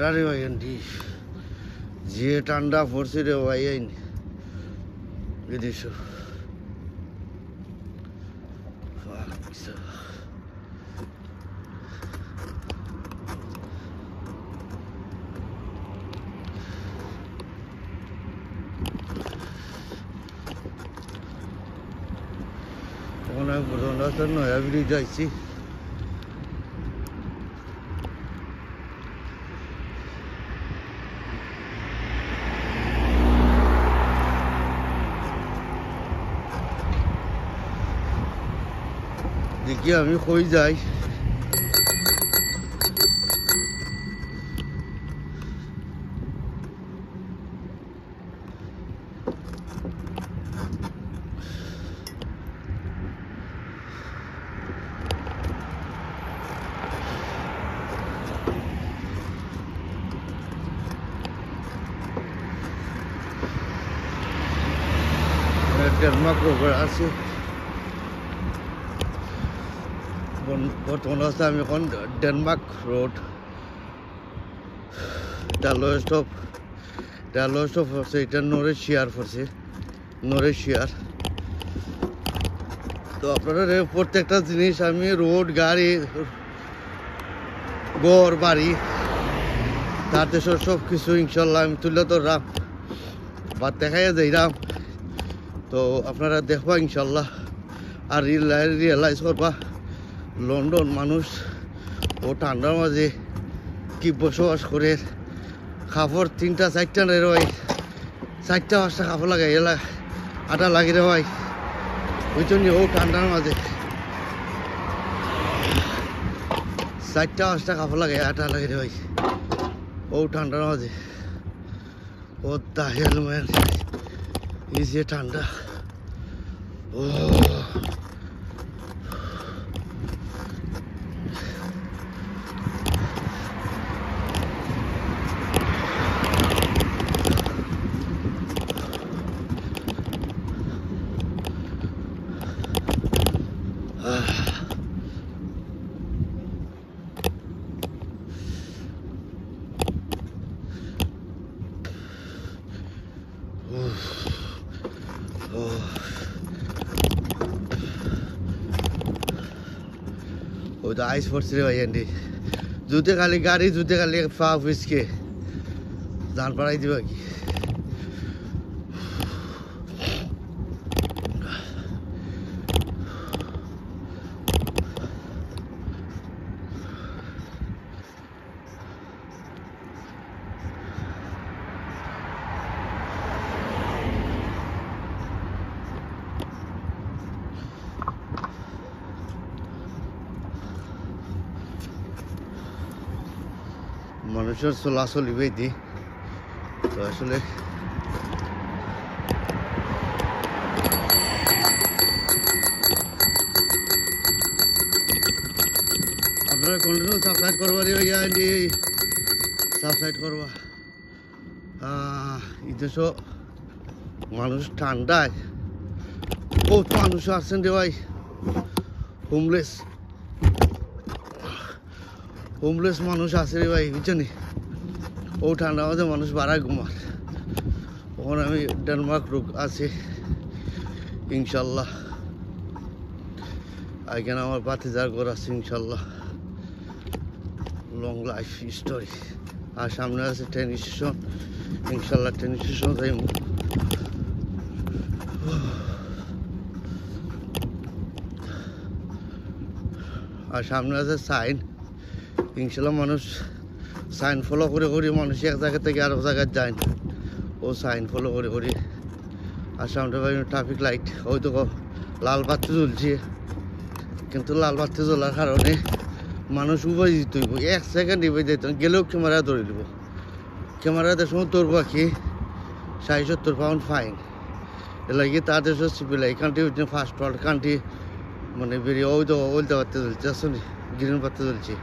ঠান্ডা রে ভাই আন্টি যে ঠান্ডা পড়ছে রে ভাই আইন বিদেশ অনেক প্রধান নয়া ব্রিজ আইছি দেখি আমি কই যাই ডেনমার্ক রোড আছে বর্তমান অবস্থা আমি এখন ডেনমার্ক রোড ডালোয়েস্ট অফ হচ্ছে এটা নরেশিয়ার পড়ছে নরেশিয়ার তো আপনারা প্রত্যেকটা জিনিস আমি রোড গাড়ি ঘর বাড়ি তার দেশের সব কিছু ইনশাল্লাহ আমি তুলে ধরলাম বা দেখাইয়া যাইলাম তো আপনারা দেখবা ইনশাল্লাহ আর রিয়েলাইজ করবা লন্ডন মানুষ ও ঠান্ডার মাঝে কি বসবাস করে কাপড় 3টা 4টা রে ভাই 4টা 5টা কাপড় লাগাই এলা আটা লাগি রে ভাই ওই জন্য ও ঠান্ডার মাঝে 4টা 5টা কাপড় লাগাই আটা লাগে রে ভাই ও ঠান্ডার মাঝে ও দা হেল ম্যান এই যে ঠান্ডা ও ওই তো আইস পড়ছে রে ভাই আন্টি জুতে খালি গাড়ি জুতে খালি পা ফিসকে জান পাড়াই দিবা কি মানুষের চলাচলি বেদি তো আসলে আপনারা কন্টিনিউ সাবস্ক্রাইব করবা রে ভাইয়া সাবস্ক্রাইব করবা ইদেশ মানুষ ঠান্ডায় বহুত মানুষ আছেন রে ভাই হোমলেস মানুষ আছে রে ভাই বুঝছেন ও ঠান্ডা মাঝে মানুষ বাড়ায় ঘুমার ওখানে আমি ডেনমার্ক রোড আছে ইনশাল্লাহ এখানে আমার বাতিজার ঘর আছে ইনশাল্লাহ লং লাইফ স্টোরি আর সামনে আছে ট্রেন স্টেশন ইনশাল্লাহ ট্রেন স্টেশন যাই আর সামনে আছে সাইন ইনশাল্লাহ মানুষ সাইন ফলো করে মানুষ এক জায়গা থেকে আরো জায়গায় যায় ও সাইন ফলো করে আর সামনে ট্রাফিক লাইট ওই তো লাল বাতি জ্বলছে কিন্তু লাল বাতি জ্বলার কারণে মানুষ উপায় দিতে হইব 1 সেকেন্ড এবার যেত গেলেও ক্যামেরা ধরে দিব ক্যামেরাতে সময় তোর বাকি 60-70 পাউন্ড ফাইন এলাকি তাদের সিভিল এই কান্ট্রি ফার্স্ট ওয়ার্ল্ড কান্ট্রি মানে বেরিয়ে ওই তো বাতি জ্বলছে আসলে গ্রিন বাতি জ্বলছে